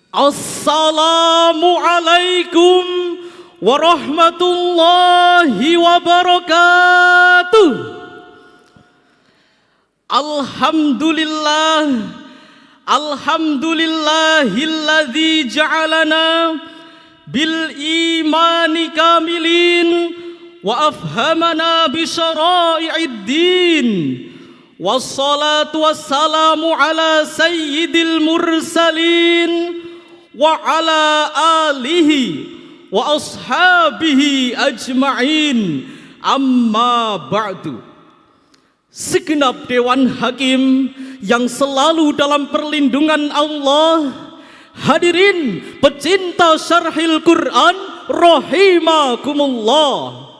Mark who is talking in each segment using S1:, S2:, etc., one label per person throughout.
S1: Assalamualaikum warahmatullahi wabarakatuh. Alhamdulillahilladzi ja'alana bil imani kamilin wa afhamana bi syara'i'id din. Wassalatu wassalamu ala sayyidil mursalin wa ala alihi wa ashabihi ajma'in. Amma ba'du. Segenap Dewan Hakim yang selalu dalam perlindungan Allah, hadirin pecinta syarhil Quran rahimakumullah.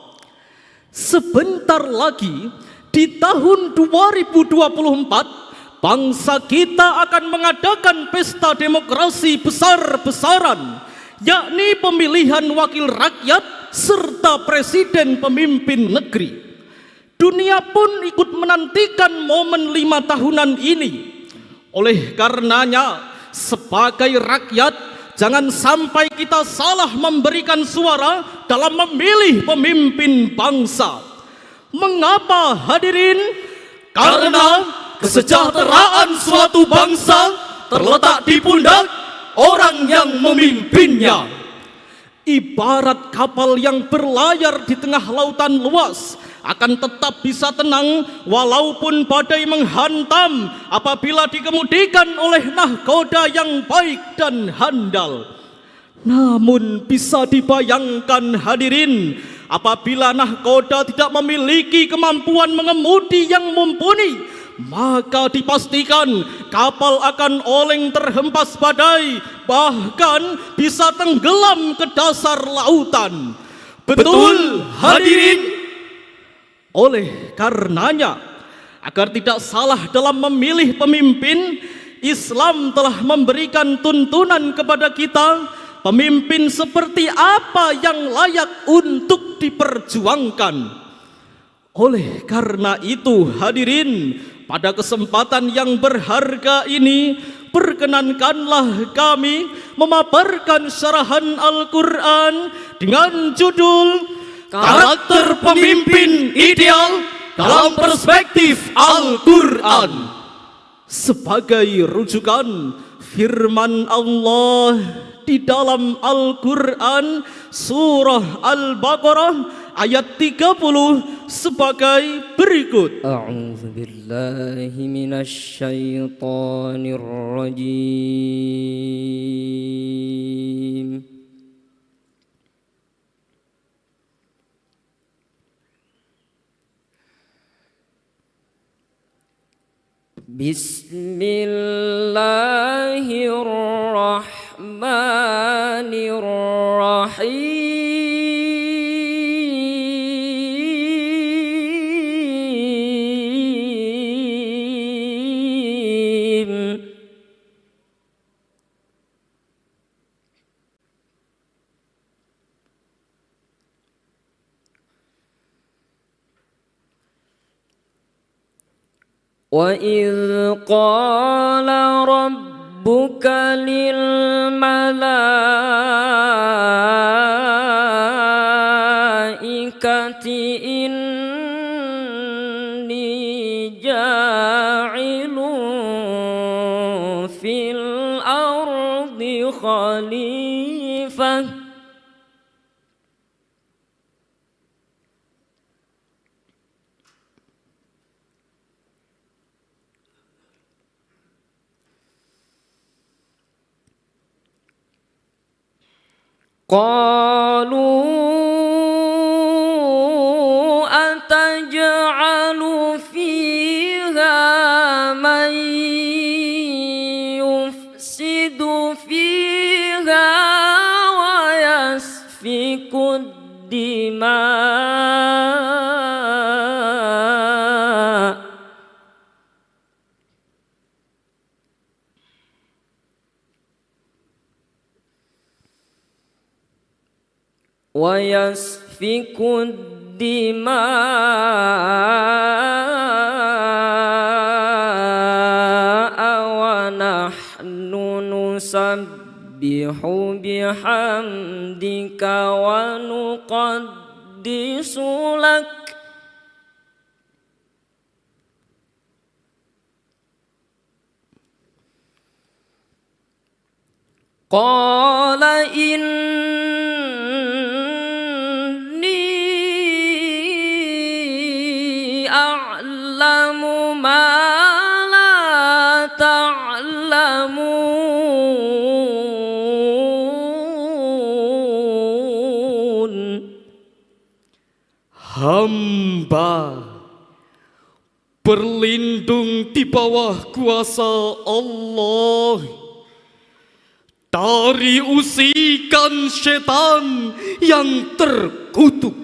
S1: Sebentar lagi di tahun 2024 bangsa kita akan mengadakan pesta demokrasi besar-besaran, yakni pemilihan wakil rakyat serta presiden pemimpin negeri. Dunia pun ikut menantikan momen 5 tahunan ini. Oleh karenanya, sebagai rakyat, jangan sampai kita salah memberikan suara dalam memilih pemimpin bangsa. Mengapa hadirin? Karena kesejahteraan suatu bangsa terletak di pundak orang yang memimpinnya. Ibarat kapal yang berlayar di tengah lautan luas akan tetap bisa tenang walaupun badai menghantam apabila dikemudikan oleh nahkoda yang baik dan handal. Namun bisa dibayangkan hadirin, apabila nahkoda tidak memiliki kemampuan mengemudi yang mumpuni, maka dipastikan kapal akan oleng terhempas badai, bahkan bisa tenggelam ke dasar lautan. Betul hadirin? Oleh karenanya, agar tidak salah dalam memilih pemimpin, Islam telah memberikan tuntunan kepada kita pemimpin seperti apa yang layak untuk diperjuangkan. Oleh karena itu hadirin, pada kesempatan yang berharga ini, perkenankanlah kami memaparkan syarahan Al-Quran dengan judul Karakter Pemimpin Ideal dalam Perspektif Al-Quran. Sebagai rujukan firman Allah di dalam Al-Quran surah Al-Baqarah ayat 30 sebagai berikut.
S2: A'udzu billahi minasy syaithanir rajim. Bismillahirrahmanirrahim. وَإِذْ قَالَ رَبُّكَ لِلْمَلَائِكَةِ إِنِّي جَاعِلٌ فِي الْأَرْضِ خَلِيفَةً قالوا أتجعل فيها من يفسد فيها ويسفك الدماء ويسفك الدماء ونحن نسبح بحمدك ونقدس لك قال إني أعلم ما لا تعلمون.
S1: Hamba berlindung di bawah kuasa Allah dari usikan setan yang terkutuk.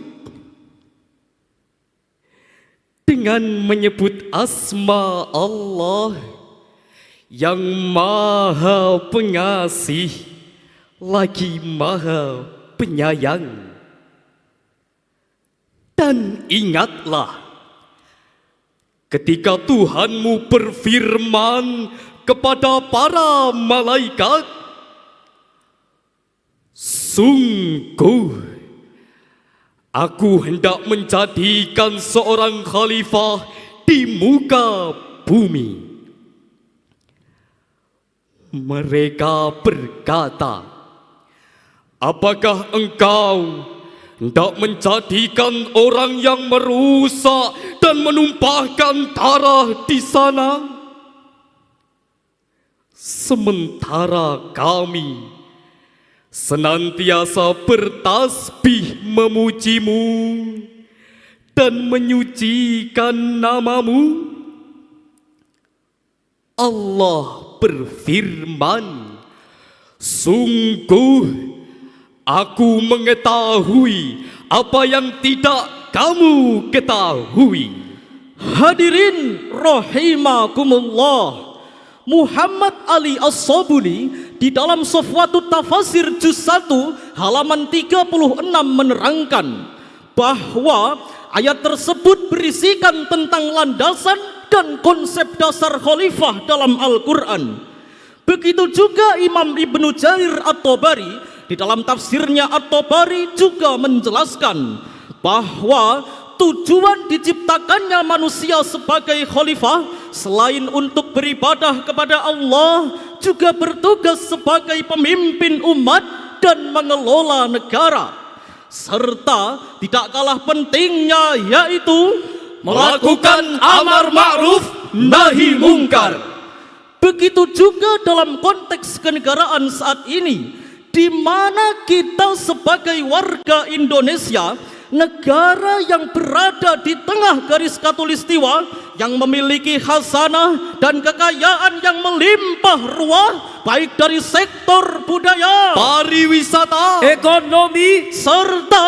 S1: Dengan menyebut asma Allah yang maha pengasih lagi maha penyayang. Dan ingatlah ketika Tuhanmu berfirman kepada para malaikat, sungguh aku hendak menjadikan seorang khalifah di muka bumi. Mereka berkata, apakah engkau hendak menjadikan orang yang merusak dan menumpahkan darah di sana? Sementara kami senantiasa bertasbih memujimu dan menyucikan namamu. Allah berfirman, sungguh aku mengetahui apa yang tidak kamu ketahui. Hadirin rahimakumullah, Muhammad Ali As-Sabuni di dalam Safwatut Tafasir Juz 1 halaman 36 menerangkan bahwa ayat tersebut berisikan tentang landasan dan konsep dasar khalifah dalam Al-Quran. Begitu juga Imam Ibnu Jarir At-Tabari di dalam tafsirnya At-Tabari juga menjelaskan bahwa tujuan diciptakannya manusia sebagai khalifah selain untuk beribadah kepada Allah, juga bertugas sebagai pemimpin umat dan mengelola negara. Serta tidak kalah pentingnya yaitu melakukan amar ma'ruf nahi mungkar. Begitu juga dalam konteks kenegaraan saat ini, di mana kita sebagai warga Indonesia, negara yang berada di tengah garis khatulistiwa, yang memiliki khasanah dan kekayaan yang melimpah ruah, baik dari sektor budaya, pariwisata, ekonomi, serta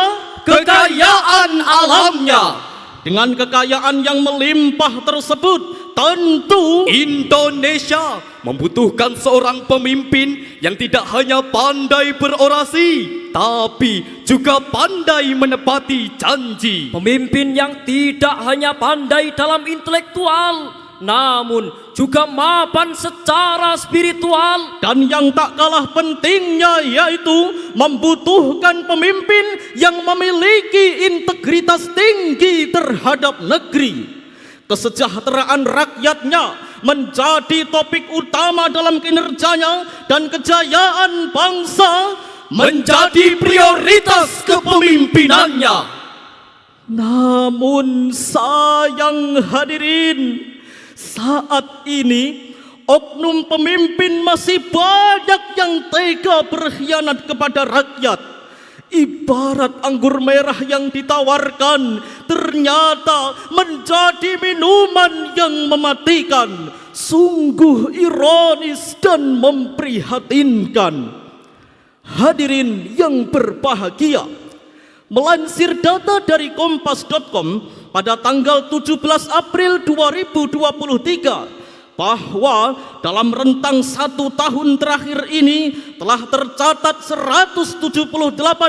S1: kekayaan alamnya. Dengan kekayaan yang melimpah tersebut, tentu Indonesia membutuhkan seorang pemimpin yang tidak hanya pandai berorasi, tapi juga pandai menepati janji.
S2: Pemimpin yang tidak hanya pandai dalam intelektual, namun juga mapan secara spiritual.
S1: Dan yang tak kalah pentingnya yaitu membutuhkan pemimpin yang memiliki integritas tinggi terhadap negeri. Kesejahteraan rakyatnya menjadi topik utama dalam kinerjanya, dan kejayaan bangsa menjadi prioritas kepemimpinannya. Namun sayang hadirin, saat ini oknum pemimpin masih banyak yang tega berkhianat kepada rakyat. Ibarat anggur merah yang ditawarkan ternyata menjadi minuman yang mematikan. Sungguh ironis dan memprihatinkan. Hadirin yang berbahagia, melansir data dari kompas.com pada tanggal 17 April 2023, bahwa dalam rentang 1 tahun terakhir ini telah tercatat 178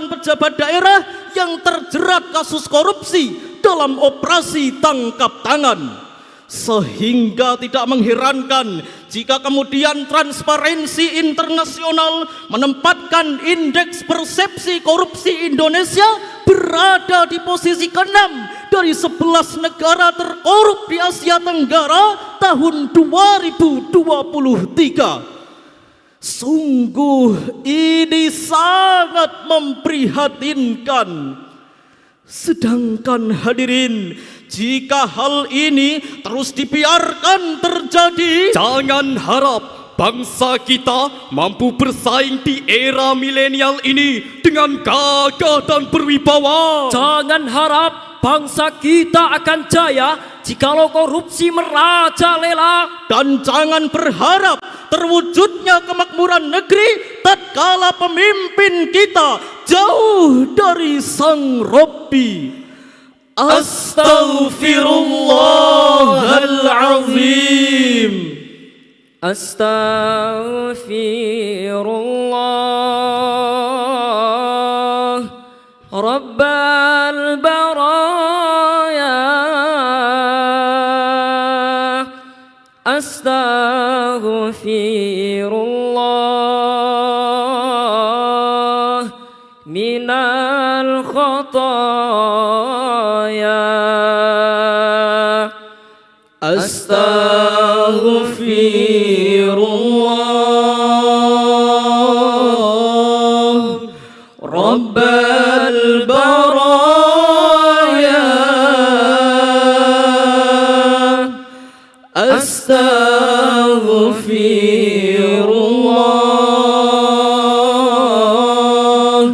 S1: pejabat daerah yang terjerat kasus korupsi dalam operasi tangkap tangan.
S3: Sehingga tidak mengherankan jika kemudian Transparensi Internasional menempatkan indeks persepsi korupsi Indonesia berada di posisi ke-6 dari 11 negara terkorup di Asia Tenggara tahun 2023. Sungguh ini sangat memprihatinkan. Sedangkan hadirin, jika hal ini terus dibiarkan terjadi,
S1: jangan harap bangsa kita mampu bersaing di era milenial ini dengan gagah dan berwibawa.
S2: Jangan harap bangsa kita akan jaya jikalau korupsi merajalela.
S3: Dan jangan berharap terwujudnya kemakmuran negeri tatkala pemimpin kita jauh dari Sang Robbi. Astaghfirullahalazim.
S2: Astaghfirullah Rabbal baraya. Astaghfirullah minal khataya. Astaghfirullah Rabbal baraya. Astaghfirullah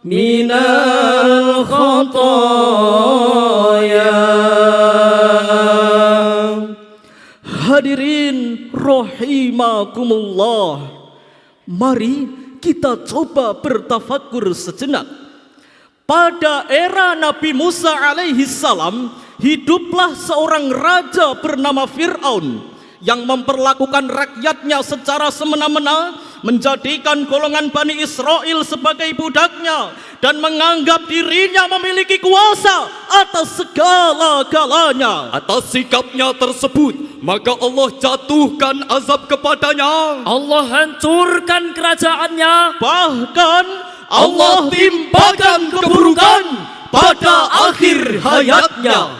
S2: minal khataya.
S3: Hadirin rahimakumullah, mari kita coba bertafakur sejenak. Pada era Nabi Musa alaihi salam, hiduplah seorang raja bernama Fir'aun yang memperlakukan rakyatnya secara semena-mena, menjadikan golongan Bani Israel sebagai budaknya, dan menganggap dirinya memiliki kuasa atas segala-galanya.
S1: Atas sikapnya tersebut, maka Allah jatuhkan azab kepadanya.
S2: Allah hancurkan kerajaannya.
S3: Bahkan Allah timpakan keburukan pada akhir hayatnya.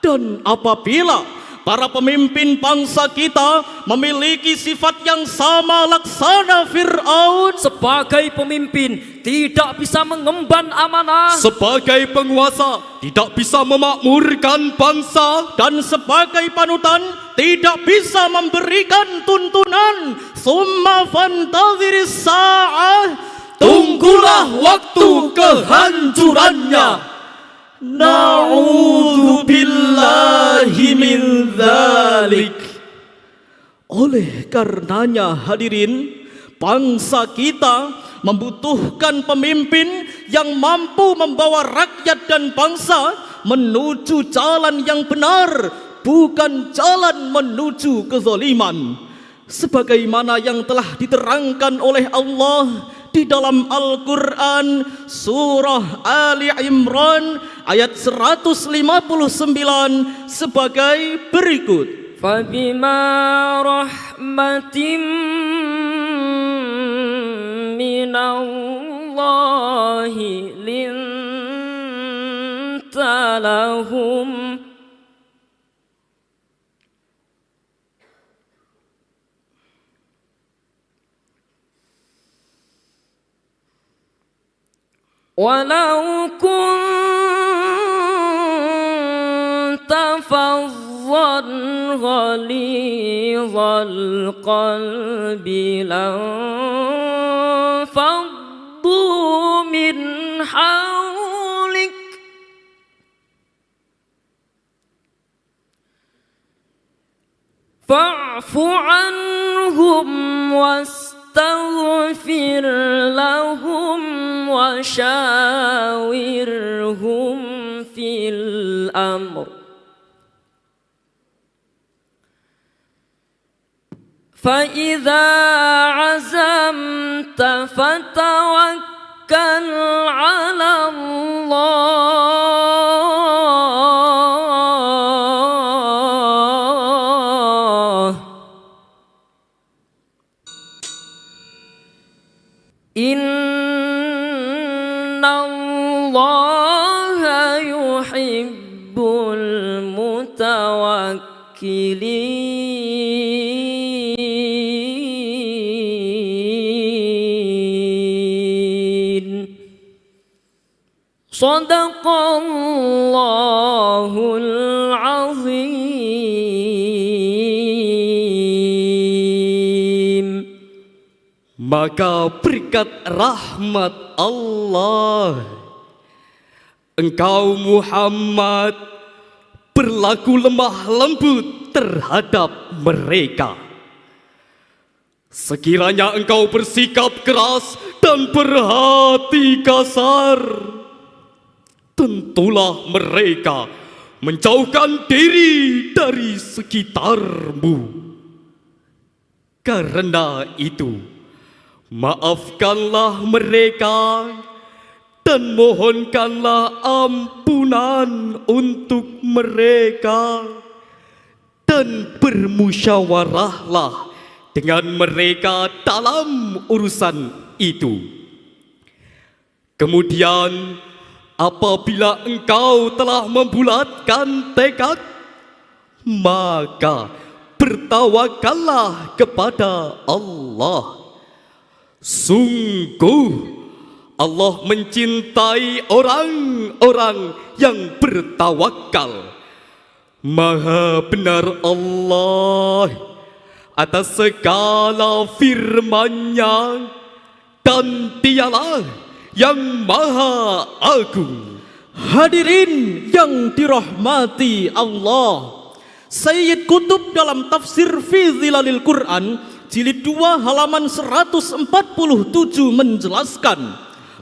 S3: Dan apabila para pemimpin bangsa kita memiliki sifat yang sama laksana Fir'aun,
S2: Sebagai pemimpin tidak bisa mengemban amanah.
S1: Sebagai penguasa tidak bisa memakmurkan bangsa,
S3: dan sebagai panutan tidak bisa memberikan tuntunan. Summa fantadhiris sa'ah,
S1: tunggulah waktu kehancurannya.
S3: Na'udzubillahi min dzalik. Oleh karenanya hadirin, bangsa kita membutuhkan pemimpin yang mampu membawa rakyat dan bangsa menuju jalan yang benar, bukan jalan menuju kezaliman. Sebagaimana yang telah diterangkan oleh Allah di dalam Al-Quran surah Ali Imran ayat 159 sebagai berikut.
S2: Fabima rahmatim minallahi linta lahum walau kunta fazzan ghalidhal qalbi lanfaddu min hawlik fa'fu anhum wastaghfir lahum وشاورهم في الأمر فإذا عزمت فتوكل على الله Innallaha yuhibbul mutawakkilin. Shadaqallahul azim.
S1: Maka berkat rahmat Allah, engkau Muhammad berlaku lemah lembut terhadap mereka. Sekiranya engkau bersikap keras dan berhati kasar, tentulah mereka menjauhkan diri dari sekitarmu. Karena itu, maafkanlah mereka dan mohonkanlah ampunan untuk mereka, dan bermusyawarahlah dengan mereka dalam urusan itu. Kemudian apabila engkau telah membulatkan tekad, maka bertawakallah kepada Allah. Sungguh Allah mencintai orang-orang yang bertawakal. Maha benar Allah atas segala firman-Nya, dan Dialah yang Maha Agung.
S3: Hadirin yang dirahmati Allah, Sayyid Qutb dalam tafsir fi Zilalil Quran jilid 2 halaman 147 menjelaskan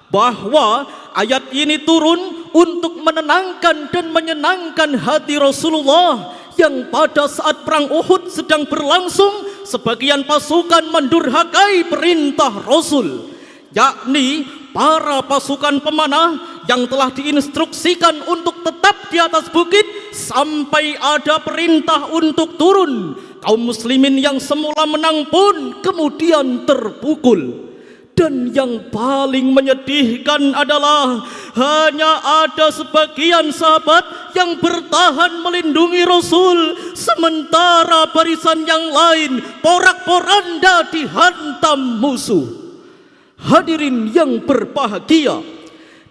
S3: bahwa ayat ini turun untuk menenangkan dan menyenangkan hati Rasulullah yang pada saat perang Uhud sedang berlangsung, sebagian pasukan mendurhakai perintah Rasul, yakni para pasukan pemanah yang telah diinstruksikan untuk tetap di atas bukit sampai ada perintah untuk turun. Kaum muslimin yang semula menang pun kemudian terpukul. Dan yang paling menyedihkan adalah hanya ada sebagian sahabat yang bertahan melindungi Rasul, sementara barisan yang lain porak-poranda dihantam musuh. Hadirin yang berbahagia,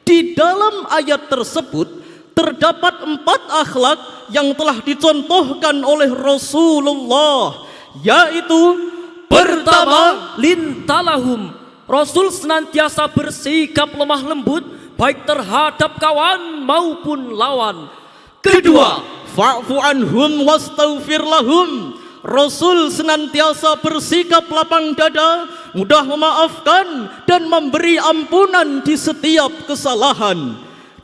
S3: di dalam ayat tersebut terdapat 4 akhlak yang telah dicontohkan oleh Rasulullah, yaitu
S2: Pertama, lintalahum. Rasul senantiasa bersikap lemah lembut baik terhadap kawan maupun lawan.
S3: Kedua, fa'fu anhum wastaghfir lahum. Rasul senantiasa bersikap lapang dada, mudah memaafkan dan memberi ampunan di setiap kesalahan.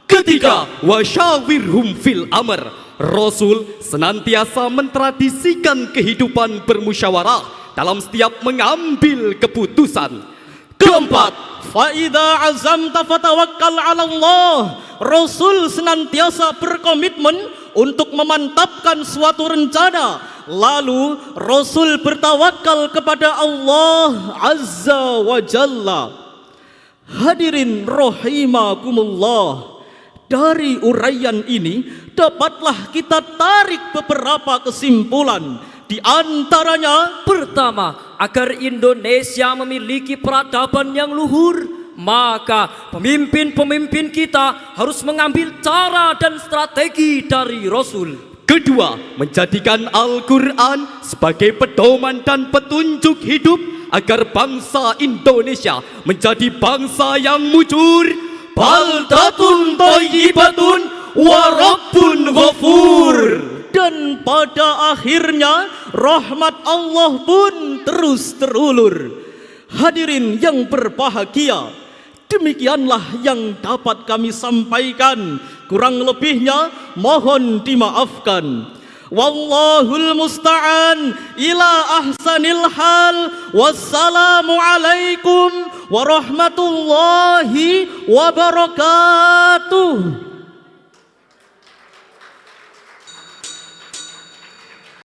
S1: Ketiga, wasyawirhum fil amr. Rasul senantiasa mentradisikan kehidupan bermusyawarah dalam setiap mengambil keputusan.
S3: Keempat, fa'idha azamta fatawakkal 'ala Allah. Rasul senantiasa berkomitmen untuk memantapkan suatu rencana, lalu Rasul bertawakal kepada Allah Azza wa Jalla. Hadirin rahimakumullah, dari uraian ini dapatlah kita tarik beberapa kesimpulan. Di antaranya,
S2: pertama, agar Indonesia memiliki peradaban yang luhur, maka pemimpin-pemimpin kita harus mengambil cara dan strategi dari Rasul.
S1: Kedua, menjadikan Al-Quran sebagai pedoman dan petunjuk hidup agar bangsa Indonesia menjadi bangsa yang mujur. Baldatun thayyibatun wa rabbun ghafur.
S3: dan pada akhirnya rahmat Allah pun terus terulur. Hadirin yang berbahagia, demikianlah yang dapat kami sampaikan. Kurang lebihnya mohon dimaafkan. Wallahul musta'an ila ahsanil hal. Wassalamu alaikum warahmatullahi wabarakatuh.